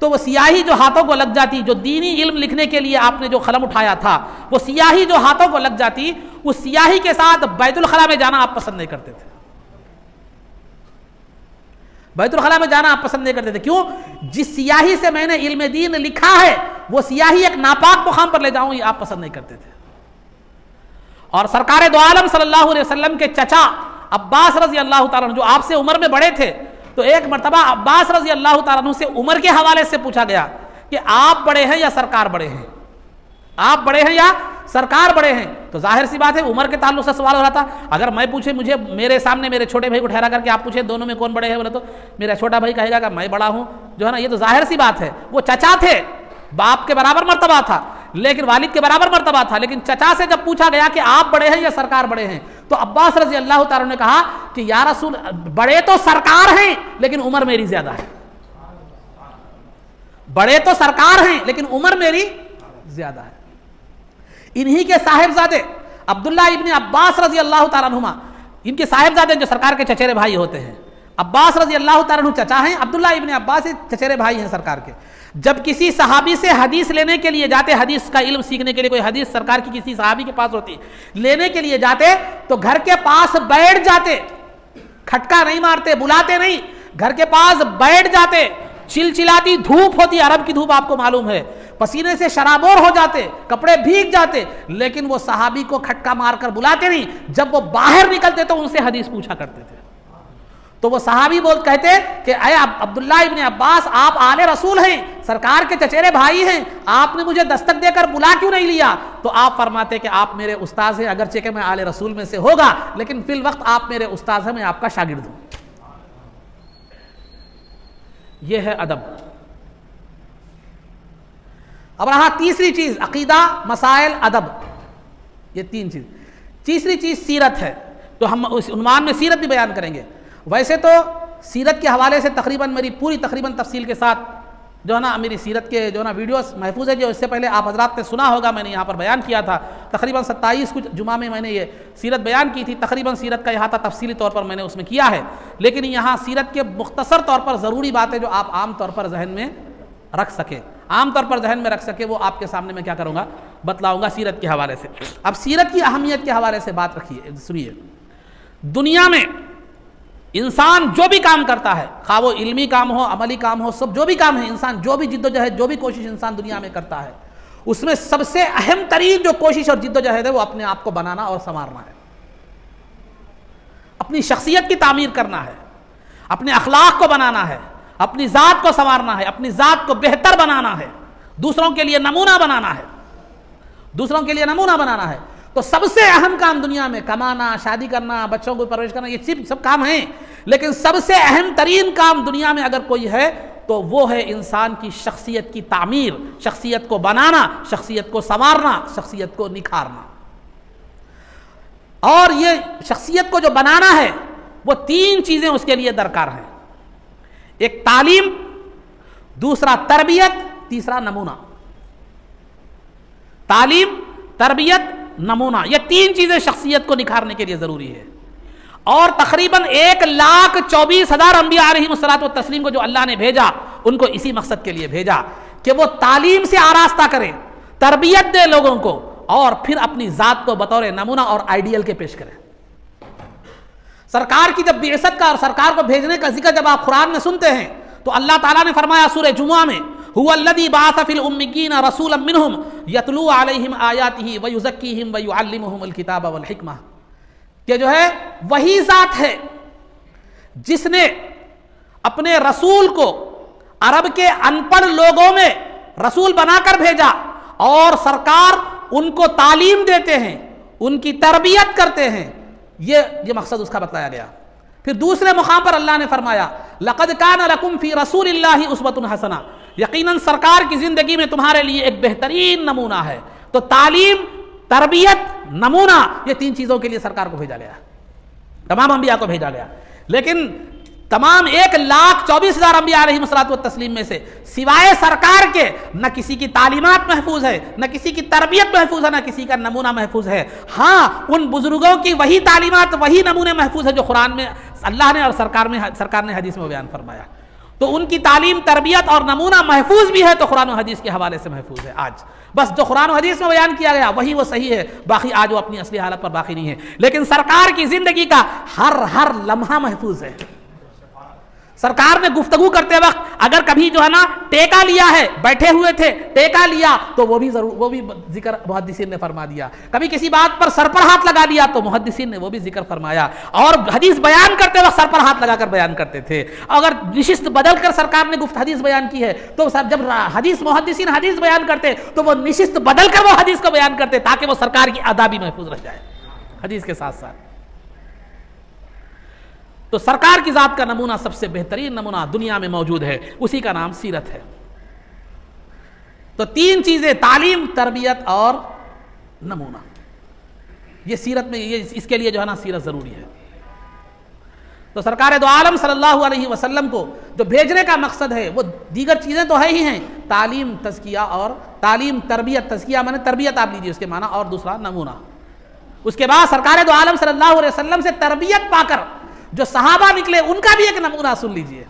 तो वो स्याही जो हाथों को लग जाती, जो दीनी इल्म लिखने के लिए आपने जो कलम उठाया था, वो स्याही जो हाथों को लग जाती, उस स्याही के साथ बैतुल खला में जाना आप पसंद नहीं करते थे, बैतुल खला में जाना आप पसंद नहीं करते थे। क्यों? जिस स्याही से मैंने इल्म दीन लिखा है वो स्याही एक नापाक मुकाम पर ले जाऊं, ये आप पसंद नहीं करते थे। और सरकार दो आलम सल्लल्लाहु अलैहि वसल्लम के चचा अब्बास रजी अल्लाह ताला अन्हु, जो आपसे उम्र में बड़े थे, तो एक मर्तबा अब्बास रजी अल्लाह ताला अन्हु से उम्र के हवाले से पूछा गया कि आप बड़े हैं या सरकार बड़े हैं, आप बड़े हैं या सरकार बड़े हैं। तो जाहिर सी बात है उम्र के ताल्लुक से सवाल हो रहा था। अगर मैं पूछे, मुझे मेरे सामने मेरे छोटे भाई को ठहरा करके आप पूछे दोनों में कौन बड़े हैं, बोले तो मेरा छोटा भाई कहेगा कि मैं बड़ा हूं, जो है ना, ये तो जाहिर सी बात है। वो चचा थे, बाप के बराबर मर्तबा था, लेकिन वालिद के बराबर मर्तबा था, लेकिन चचा से जब पूछा गया कि आप बड़े हैं या सरकार बड़े हैं, तो अब्बास रजी अल्लाह ताला ने कहा कि या रसूल, बड़े तो सरकार हैं लेकिन उम्र मेरी ज्यादा है, बड़े तो सरकार हैं लेकिन उम्र मेरी ज्यादा है। इन्हीं के साहिबजादे अब्दुल्ला इब्न अब्बास रजी अल्लाह ताला अन्हुमा, इनके साहिबजादे जो सरकार के चचेरे भाई होते हैं, अब्बास रजी अल्लाह ताला अन्हु चचा हैं, अब्दुल्ला इब्न अब्बास चचेरे भाई हैं सरकार के। जब किसी सहाबी से हदीस लेने के लिए जाते, हदीस का इल्म सीखने के लिए, कोई हदीस सरकार की किसी सहाबी के पास होती, लेने के लिए जाते तो घर के पास बैठ जाते, खटका नहीं मारते, बुलाते नहीं, घर के पास बैठ जाते। चिलचिलाती धूप होती, अरब की धूप आपको मालूम है, पसीने से शराबोर हो जाते, कपड़े भीग जाते, लेकिन वो सहाबी को खटका मारकर बुलाते नहीं। जब वो बाहर निकलते तो उनसे हदीस पूछा करते थे। तो वो सहाबी कहते कि अय अब्दुल्ला इब्न अब्बास, आप आले रसूल हैं, सरकार के चचेरे भाई हैं, आपने मुझे दस्तक देकर बुला क्यों नहीं लिया? तो आप फरमाते कि आप मेरे उस्ताद हैं, अगरचे कि मैं आले रसूल में से होगा, लेकिन फिल वक्त आप मेरे उस्ताद हैं, मैं आपका शागिर्द हूं। यह है अदब। अब रहा तीसरी चीज, अकीदा, मसाइल, अदब, ये तीन चीज। तीसरी चीज सीरत है, तो हम उस उन्वान में सीरत भी बयान करेंगे। वैसे तो सीरत के हवाले से तकरीबन मेरी पूरी तकरीबन तफसील के साथ जो है ना, मेरी सीरत के जो है ना वीडियोस महफूज है, जो इससे पहले आप हजरात ने सुना होगा, मैंने यहाँ पर बयान किया था। तकरीबन 27 कुछ जुमा में मैंने ये सीरत बयान की थी। तकरीबन सीरत का अहाता तफसीली तौर पर मैंने उसमें किया है, लेकिन यहाँ सीरत के मुख्तसर तौर पर ज़रूरी बातें जो आप आम तौर पर जहन में रख सके, आम तौर पर जहन में रख सके, वो आपके सामने मैं क्या करूँगा, बतलाऊँगा सीरत के हवाले से। अब सीरत की अहमियत के हवाले से बात रखिए, सुनिए। दुनिया में इंसान जो भी काम करता है, खा वो इल्मी काम हो, अमली काम हो, सब जो भी काम है, इंसान जो भी जिद्दोजहद, जो भी कोशिश इंसान दुनिया में करता है, उसमें सबसे अहम तरीन जो कोशिश और जिद्दोजहद है वो अपने आप को बनाना और संवारना है, अपनी शख्सियत की तामीर करना है, अपने अखलाक को बनाना है, अपनी ज़ात को संवारना है, अपनी ज़ात को बेहतर बनाना है, दूसरों के लिए नमूना बनाना है, दूसरों के लिए नमूना बनाना है। तो सबसे अहम काम दुनिया में कमाना, शादी करना, बच्चों को परवरिश करना, ये सिर्फ सब काम हैं, लेकिन सबसे अहम तरीन काम दुनिया में अगर कोई है तो वो है इंसान की शख्सियत की तामीर, शख्सियत को बनाना, शख्सियत को संवारना, शख्सियत को निखारना। और ये शख्सियत को जो बनाना है वो तीन चीजें उसके लिए दरकार हैं, एक तालीम, दूसरा तरबियत, तीसरा नमूना। तालीम, तरबियत, नमूना, ये तीन चीजें शख्सियत को निखारने के लिए जरूरी है। और तकरीबन 1,24,000 अंबिया अलैहिमुस्सलातु वत्तस्लीम को जो अल्लाह ने भेजा, उनको इसी मकसद के लिए भेजा कि वो तालीम से आरास्ता करें, तरबियत दे लोगों को, और फिर अपनी जात को बतौर नमूना और आइडियल के पेश करें। सरकार की जब बिअसत का और सरकार को भेजने का जिक्र जब आप कुरान में सुनते हैं तो अल्लाह ताला ने फरमाया सूरह जुमुआ में, हुवल्लज़ी बअस फिल उम्मिय्यीना रसूलन मिनहुम यतलू अलैहिम आयातिही व युज़क्कीहिम व युअल्लिमुहुमुल किताब वल हिकमा, कि जो है वही जात है जिसने अपने रसूल को अरब के अनपढ़ लोगों में रसूल बनाकर भेजा, और सरकार उनको तालीम देते हैं, उनकी तरबियत करते हैं, ये मकसद उसका बताया गया। फिर दूसरे मुकाम पर अल्लाह ने फरमाया लक़द कान लकुम फ़ी रसूलिल्लाहि उस्वतुन हसना, यकीनन सरकार की जिंदगी में तुम्हारे लिए एक बेहतरीन नमूना है। तो तालीम, तरबियत, नमूना, ये 3 चीज़ों के लिए सरकार को भेजा गया, तमाम अंबिया को भेजा गया। लेकिन तमाम 1,24,000 अंबिया अलैहिमुस्सलातु वत्तस्लीम में से सिवाय सरकार के न किसी की तालीमात महफूज है, न किसी की तरबियत महफूज है, न किसी का नमूना महफूज है। हाँ, उन बुजुर्गों की वही तालीमात, वही नमूने महफूज है जो कुरान में अल्लाह ने और सरकार ने हदीस में बयान फरमाया। तो उनकी तालीम, तरबियत और नमूना महफूज भी है तो कुरान और हदीस के हवाले से महफूज है। आज बस जो कुरान और हदीस में बयान किया गया वही वो सही है, बाकी आज वो अपनी असली हालत पर बाकी नहीं है। लेकिन सरकार की जिंदगी का हर लम्हा महफूज है। सरकार ने गुफ्तगू करते वक्त अगर कभी जो है ना टेका लिया है, बैठे हुए थे टेका लिया, तो वो भी जिक्र मुहद्दिसीन ने फरमा दिया। कभी किसी बात पर सर पर हाथ लगा दिया तो मुहद्दिसीन ने वो भी जिक्र फरमाया। और हदीस बयान करते वक्त सर पर हाथ लगाकर बयान करते थे। अगर निशिस्त बदल कर सरकार ने हदीस बयान की है तो जब मुहद्दिसीन हदीस बयान करते तो वो निशिस्त बदल कर वो हदीस को बयान करते ताकि वो सरकार की अदा भी महफूज रह जाए हदीस के साथ साथ। तो सरकार की जात का नमूना, सबसे बेहतरीन नमूना दुनिया में मौजूद है, उसी का नाम सीरत है। तो 3 चीजें, तालीम, तरबियत और नमूना, ये सीरत में, ये इसके लिए जो है ना सीरत जरूरी है। तो सरकार दो आलम सल्लल्लाहु अलैहि वसल्लम को जो भेजने का मकसद है वो दीगर चीजें तो है ही हैं, तालीम, तज़किया और तालीम, तरबियत, तज़किया माने तरबियत आप लीजिए उसके माना, और दूसरा नमूना। उसके बाद सरकार दो आलम सल्लल्लाहु अलैहि वसल्लम से तरबियत पाकर जो सहाबा निकले उनका भी एक नमूना सुन लीजिए,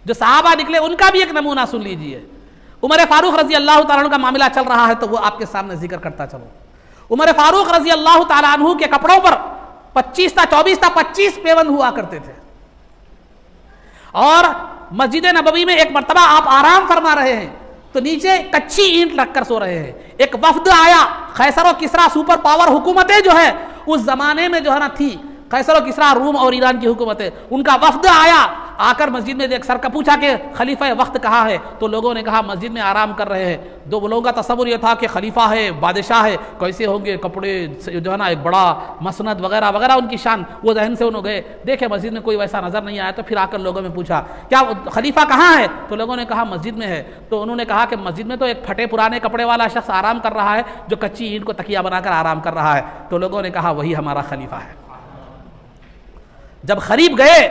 जो सहाबा निकले उनका भी एक नमूना सुन लीजिए। उमर फारूक रजी अल्लाह तआला अन्हु का मामला चल रहा है तो वो आपके सामने जिक्र करता चलो। उमर फारूक रजी अल्लाह तआला अन्हु के कपड़ों पर 25 पेवन हुआ करते थे। और मस्जिद नबवी में एक मर्तबा आप आराम फरमा रहे हैं तो नीचे कच्ची ईंट रखकर सो रहे हैं। एक वफ्द आया, कैसर और किसरा सुपर पावर हुकूमतें जो है उस जमाने में जो है ना थी, कैसर और किसरा रूम और ईरान की हुकूमतें, उनका वफ्द आया, आकर मस्जिद में देख सर का पूछा कि खलीफा वक्त कहाँ है, तो लोगों ने कहा मस्जिद में आराम कर रहे हैं। दो लोगों का तस्वुर यह था कि खलीफा है, बादशाह है, कैसे होंगे, कपड़े जो है ना एक बड़ा मसनद वगैरह वगैरह उनकी शान, वो जहन से उन्होंने गए, देखे मस्जिद में कोई वैसा नजर नहीं आया। तो फिर आकर लोगों में पूछा क्या खलीफा कहाँ है, तो लोगों ने कहा मस्जिद में है। तो उन्होंने कहा कि मस्जिद में तो एक फटे पुराने कपड़े वाला शख्स आराम कर रहा है जो कच्ची ईंट को तकिया बनाकर आराम कर रहा है। तो लोगों ने कहा वही हमारा खलीफा है। जब करीब गए,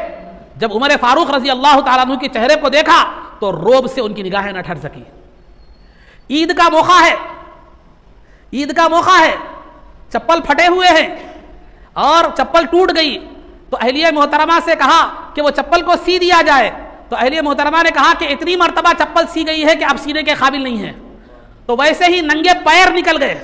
जब उमर फारूक रजी अल्लाह तआला अन्हु के चेहरे को देखा तो रोब से उनकी निगाहें न ठहर सकी। ईद का मौका है, ईद का मौका है, चप्पल फटे हुए हैं और चप्पल टूट गई। तो अहलिया मोहतरमा से कहा कि वो चप्पल को सी दिया जाए। तो अहलिया मोहतरमा ने कहा कि इतनी मर्तबा चप्पल सी गई है कि अब सीने के काबिल नहीं है। तो वैसे ही नंगे पैर निकल गए,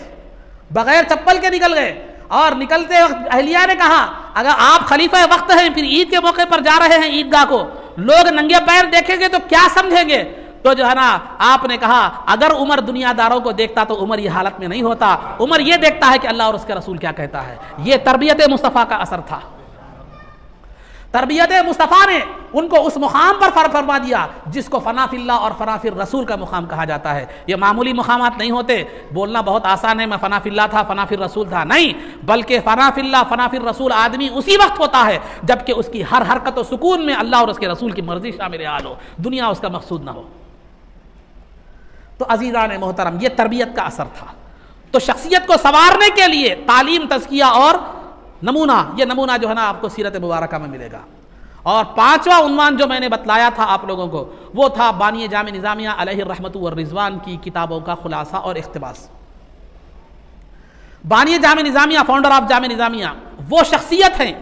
बगैर चप्पल के निकल गए। और निकलते वक्त अहलिया ने कहा अगर आप खलीफा वक्त हैं, फिर ईद के मौके पर जा रहे हैं ईदगाह को, लोग नंगे पैर देखेंगे तो क्या समझेंगे। तो जो है ना आपने कहा अगर उमर दुनियादारों को देखता तो उमर ये हालत में नहीं होता। उमर ये देखता है कि अल्लाह और उसके रसूल क्या कहता है। ये तरबियत मुस्तफ़ा का असर था। तरबियत मुस्तफ़ा ने उनको उस मुकाम पर फरमा दिया जिसको फनाफिल्ला और फनाफिर रसूल का मुकाम कहा जाता है। ये मामूली मुकामात नहीं होते। बोलना बहुत आसान है, मैं फनाफिल्ला था, फनाफिर रसूल था, नहीं, बल्कि फनाफिल्ला फनाफिर रसूल आदमी उसी वक्त होता है जबकि उसकी हर हरकत और सुकून में अल्लाह और उसके रसूल की मर्जी शामिल हाल हो, दुनिया उसका मकसूद ना हो। तो अजीज़ान मोहतरम, ये तरबियत का असर था। तो शख्सियत को संवारने के लिए तालीम, तज़किया और नमूना, ये नमूना जो है ना आपको सीरत मुबारका में मिलेगा। और 5वां उन्वान जो मैंने बतलाया था आप लोगों को वो था बानी जामे निज़ामिया अलैहि रहमतु व रिज़वान की किताबों का खुलासा और इख्तिबास। बानी जामे निज़ामिया, फाउंडर ऑफ जामे निज़ामिया, वो शख्सियत हैं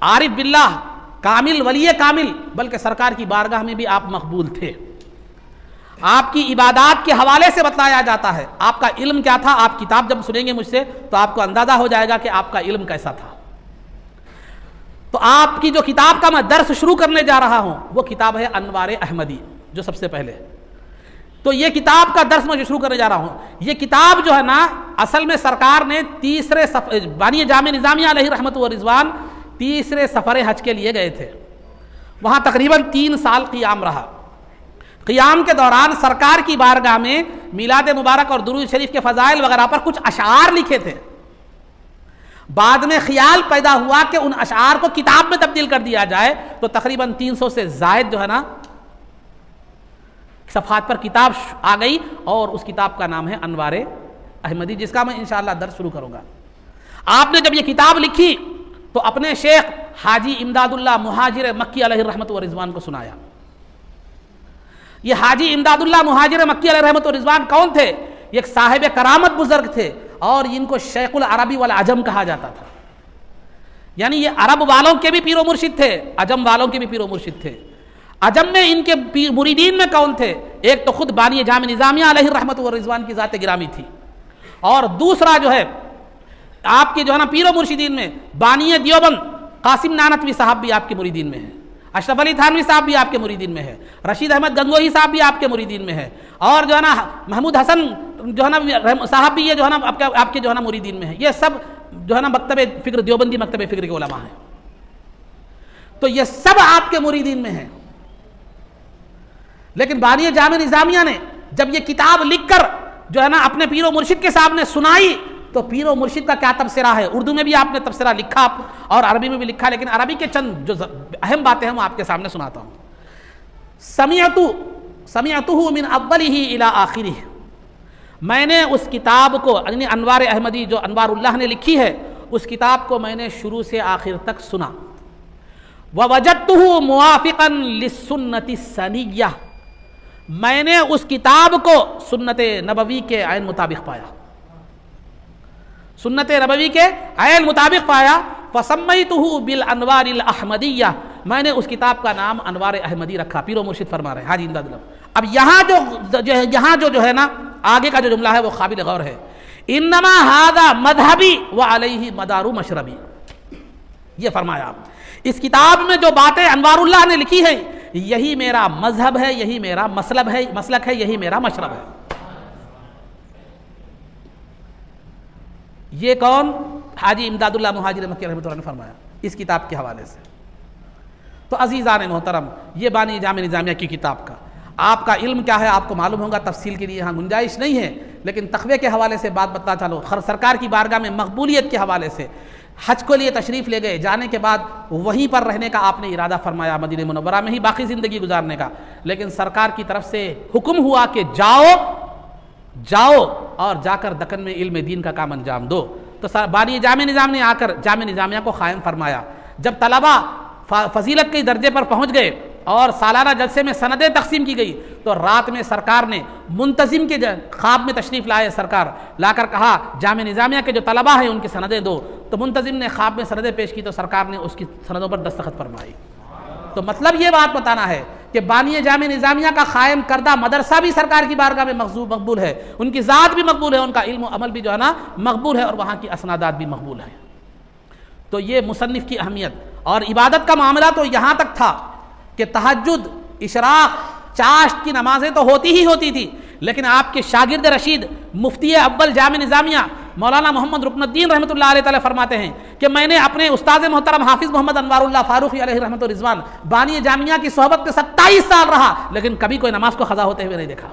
आरिफ बिल्लाह, कामिल, वली कामिल, बल्कि सरकार की बारगाह में भी आप मकबूल थे। आपकी इबादात के हवाले से बताया जाता है आपका इल्म क्या था। आप किताब जब सुनेंगे मुझसे तो आपको अंदाजा हो जाएगा कि आपका इल्म कैसा था। तो आपकी जो किताब का मैं दर्स शुरू करने जा रहा हूं वो किताब है अनवार अहमदी, जो सबसे पहले। तो ये किताब का दर्स मैं शुरू करने जा रहा हूं। ये किताब जो है ना असल में सरकार ने बानी जामे निज़ामिया अलैहि रहमतु व रिज़वान तीसरे सफ़र हज के लिए गए थे। वहां तकरीबन 3 साल क़ियाम रहा। क़ियाम के दौरान सरकार की बारगाह में मिलाद मुबारक और दुरूद शरीफ के फ़ज़ाइल वगैरह पर कुछ अशआर लिखे थे। बाद में ख्याल पैदा हुआ कि उन अशआर को किताब में तब्दील कर दिया जाए, तो तकरीबन 300 से ज़ायद जो है ना सफ़हात पर किताब आ गई और उस किताब का नाम है अनवार अहमदी, जिसका मैं इंशाअल्लाह दर्स शुरू करूँगा। आपने जब ये किताब लिखी तो अपने शेख हाजी इमदादुल्लाह मुहाजिर मक्की अलैहि रहमत व रिज़वान को सुनाया। ये हाजी इमदादुल्लाह मुहाजिर मक्की अलैहि रहमत व रिज़वान कौन थे? ये एक साहिब करामत बुजुर्ग थे और इनको शेखुल अरबी वल अजम कहा जाता था। यानी ये अरब वालों के भी पीरो मुर्शिद थे, अजम वालों के भी पीरो मुर्शिद थे। अजम में इनके मुरीदीन में कौन थे? एक तो खुद बानी जाम निज़ामिया अलैहि रहमत व रिज़वान की ज़ात गिरामी थी, और दूसरा जो है आपके जो है ना पीरो मुर्शिदीन में बानी देवबंद कासिम नानतवी साहब भी आपके मुरीदीन में है, अशरफ अली थानवी साहब भी आपके मुरीदीन में है, रशीद अहमद गंगोही साहब भी आपके मुरीदीन में है, और जो है ना महमूद हसन जो है ना साहब भी ये जो है ना आपके जो है ना मुरीदीन में है। ये सब जो है ना मकतबे फ़िक्र देवबंदी मकतबे फ़िक्र के उलमा हैं, तो ये सब आपके मुरीदीन में है। लेकिन बानी जाम निज़ामिया ने जब ये किताब लिखकर जो है ना अपने पीरो मुर्शिद के सामने सुनाई, तो पीरो मुर्शिद का क्या तबसरा है, उर्दू में भी आपने तबसरा लिखा और अरबी में भी लिखा, लेकिन अरबी के चंद जो अहम बातें हैं वो आपके सामने सुनाता हूँ। समिअतुहु मिन अव्वलिही इला आखिरिही, मैंने उस किताब को यानी अनवार अहमदी जो अनवारुल्लाह ने लिखी है उस किताब को मैंने शुरू से आखिर तक सुना। ववजदतुहु मुवाफिक़न लिस्सुन्नति सनिय्या, मैंने उस किताब को सुन्नत नबवी के ऐन मुताबिक पाया, सुन्नत नबवी के ऐन मुताबिक पाया। फसम्मैतुहु बिल अनवारिल अहमदिया, मैंने उस किताब का नाम अनवार अहमदी रखा। पीरो मुर्शिद फरमा रहे हाजी इमदादुल्लाह। अब यहाँ जो है ना आगे का जो जुमला है वो काबिल गौर है। इन्नमा हादा मजहबी व अलैहि मदारू मशरबी, ये फरमाया आप इस किताब में जो बातें अनवारुल्लाह ने लिखी है यही मेरा मजहब है, यही मेरा मसलक है, यही मेरा मशरब है। ये कौन? हाजी इमदादुल्लाह मुहाजिर मक्की रहमतुल्लाह ने फरमाया इस किताब के हवाले से। तो अजीज़ान मोहतरम, ये बानी जाम निज़ामिया की किताब का आपका इल्म क्या है आपको मालूम होगा, तफसील के लिए यहाँ गुंजाइश नहीं है, लेकिन तक़वे के हवाले से बात बता चलो। सरकार की बारगाह में मकबूलियत के हवाले से हज को लिए तशरीफ़ ले गए, जाने के बाद वहीं पर रहने का आपने इरादा फरमाया, मदीने मुनव्वरा में ही बाकी ज़िंदगी गुजारने का, लेकिन सरकार की तरफ से हुक्म हुआ कि जाओ और जाकर दक्कन में इल्म दीन का काम अंजाम दो। तो बानी जाम निज़ाम ने आकर जाम निज़ामिया को कायम फरमाया। जब तलबा फजीलत के दर्जे पर पहुँच गए और सालाना जलसे में सनदें तकसीम की गई, तो रात में सरकार ने मुंतजिम के ख्वाब में तशरीफ़ लाए, सरकार लाकर कहा जाम निज़ामिया के जो तलबा हैं उनकी सनदें दो। तो मुंतजिम ने ख्वाब में सनदें पेश की, तो सरकार ने उसकी सनदों पर दस्तखत फरमाई। तो मतलब ये बात बताना है कि बानी जाम निज़ामिया का कायम करदा मदरसा भी सरकार की बारगाह में मकबूल है, उनकी ज़ात भी मकबूल है, उनका इल्म अमल भी जो है ना मकबूल है, और वहाँ की असनादात भी मकबूल है। तो ये मुसन्निफ़ की अहमियत। और इबादत का मामला तो यहाँ तक था कि तहज्जुद, इशराक, चाश्त की नमाजें तो होती ही होती थी, लेकिन आपके शागिर्द रशीद मुफ्ती अव्वल जाम निज़ामिया मौलाना मोहम्मद रुकनुद्दीन रहमतुल्लाह अलैहि तआला फरमाते हैं कि मैंने अपने उस्ताद मोहतरम हाफिज़ मोहम्मद अनवारुल्लाह फारूकी अलैहि रहमत व रिज़वान बानी जामिया की सोहबत में 27 साल रहा, लेकिन कभी कोई नमाज को ख़ज़ा होते हुए नहीं देखा।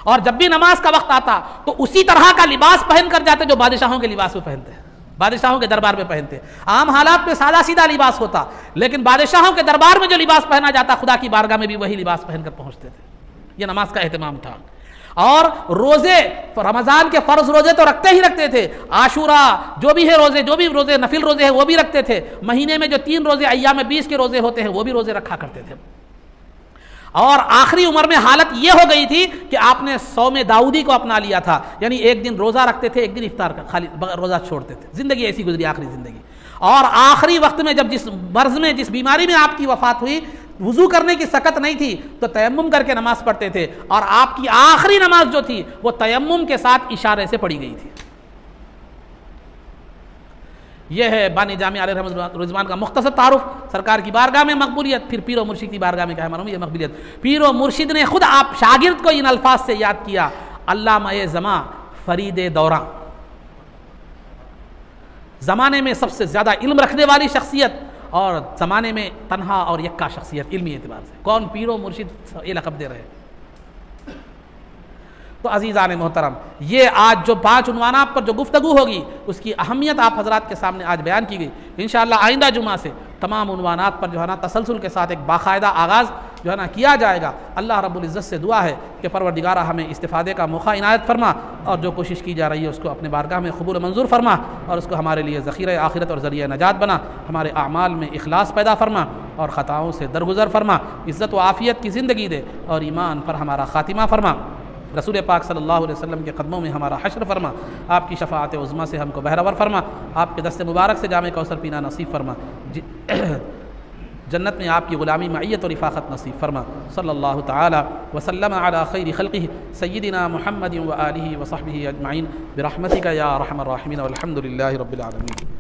और जब भी नमाज का वक्त आता तो उसी तरह का लिबास पहन कर जाते जो बादशाहों के लिबास में पहनते हैं, बादशाहों के दरबार में पहनते। आम हालात में सादा सीधा लिबास होता, लेकिन बादशाहों के दरबार में जो लिबास पहना जाता खुदा की बारगाह में भी वही लिबास पहनकर पहुंचते थे। ये नमाज का एहतमाम था। और रोजे, रमज़ान के फ़र्ज रोजे तो रखते ही रखते थे, आशूरा जो भी है रोजे, जो भी रोजे नफिल रोजे हैं वो भी रखते थे, महीने में जो 3 रोजे अय्याम 20 के रोजे होते हैं वो भी रोजे रखा करते थे। और आखिरी उम्र में हालत ये हो गई थी कि आपने सौम दाऊदी को अपना लिया था, यानी एक दिन रोज़ा रखते थे, एक दिन इफ्तार का खाली रोज़ा छोड़ते थे। ज़िंदगी ऐसी गुजरी, आखिरी ज़िंदगी। और आखिरी वक्त में जब जिस मर्ज़ में, जिस बीमारी में आपकी वफ़ात हुई, वुज़ू करने की सकत नहीं थी, तो तयम्मुम करके नमाज पढ़ते थे, और आपकी आखिरी नमाज जो थी वो तयम्मुम के साथ इशारे से पढ़ी गई थी। यह है बानी जामिया अलैहि रहमत व रिज़वान का मुख्तसर तारुफ। सरकार की बारगाह में मकबूलियत, फिर पीरो मुर्शिद की बारगाह में क्या मालूम ये मकबूलियत। पीरो मुर्शिद ने खुद आप शागिर्द को इन अल्फाज से याद किया, अल्लामा ज़मा फरीद दौरा, ज़माने में सबसे ज़्यादा इल्म रखने वाली शख्सियत और ज़माने में तन्हा और यक्का शख्सियत इल्मी एतबार से। कौन पीरो मुर्शिद ये लक़ब दे रहे हैं। तो अज़ीज़ान मोहतरम, ये आज जो 5 उन्वानात पर जो गुफ्तगू होगी उसकी अहमियत आप हज़रात के सामने आज बयान की गई। इंशाअल्लाह आइंदा जुमा से तमाम उन्वानात पर जो है ना तसलसल के साथ एक बाकायदा आगाज़ जो है ना किया जाएगा। अल्लाह रब्बुल इज़्ज़त से दुआ है कि परवरदिगारा हमें इस्तिफ़ादे का मौका इनायत फरमा और जो कोशिश की जा रही है उसको अपने बारगाह में कबूल मंजूर फरमा और उसको हमारे लिए ज़ख़ीरा आखिरत और ज़रिया नजात बना। हमारे अमाल में इखलास पैदा फरमा और ख़ताओं से दरगुज़र फरमा। इज़्ज़त व आफ़ियत की ज़िंदगी दे और ईमान पर हमारा ख़ातिमा फरमा। रसूल पाक सल्लल्लाहु अलैहि वसल्लम के कदमों में हमारा हश्र फरमा। आपकी शफ़ाअत उज़्मा से हमको बहरावर फरमा। आपके दस्ते मुबारक से जामे कौसर पीना नसीब फरमा। जन्नत में आपकी ग़ुलामी मइयत और इफ़ाक़त नसीब फरमा। सल्लल्लाहु तआला वसल्लम अला खैरि खल्क़िही सय्यिदिना मुहम्मदिन व आलिहि व सहबिही अजमईन बिरहमतिका या अरहमर राहिमीन वल्हम्दुलिल्लाहि रब्बिल आलमीन।